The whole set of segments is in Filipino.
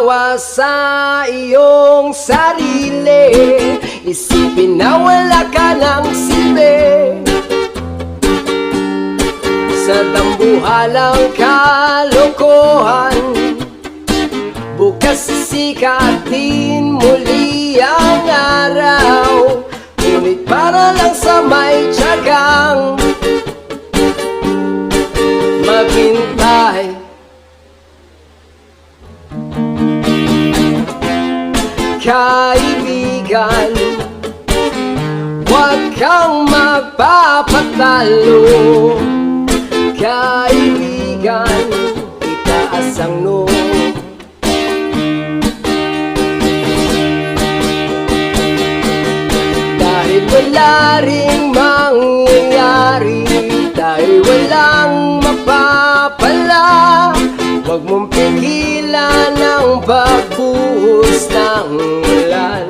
umawa sa iyong sarili. Isipin na wala ka ng silbi, sa dambuhalang kalokohan. Bukas sisikatin muli ang araw, ngunit para lang sa may tiyagang maghintay. Kaibigan, huwag kang magpapatalo. Kaibigan, itaas ang noo. Dahil wala ring mangyayari, dahil walang mapapala, huwag mong pigilan ang pagbuhos ng ulan.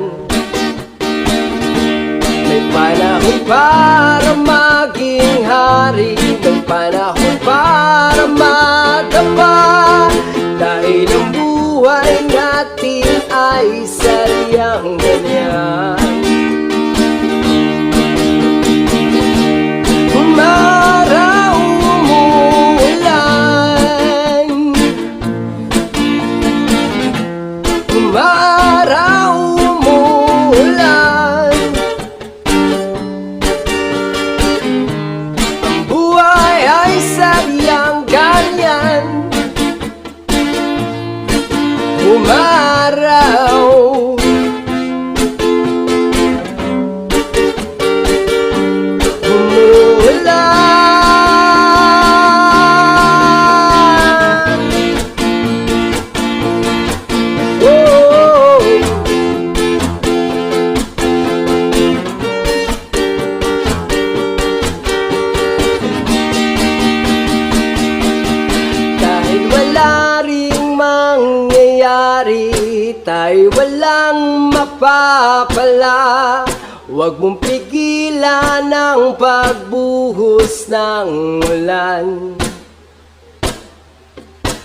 May panahon para maging hari, may panahon para madapa, dahil ang buhay natin ay sadyang ganyan. Umaraw, umuulan, umaraw, umuulan, ang buhay ay sadyang ganyan. Umaraw, tayo walang mapapala, huwag mong pigilan ang pagbuhos ng ulan.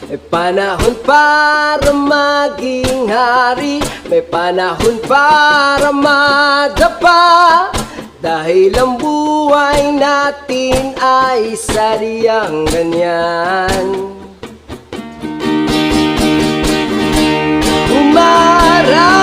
May panahon para maging hari, may panahon para madapa, dahil ang buhay natin ay sadyang ganyan. Umaraw,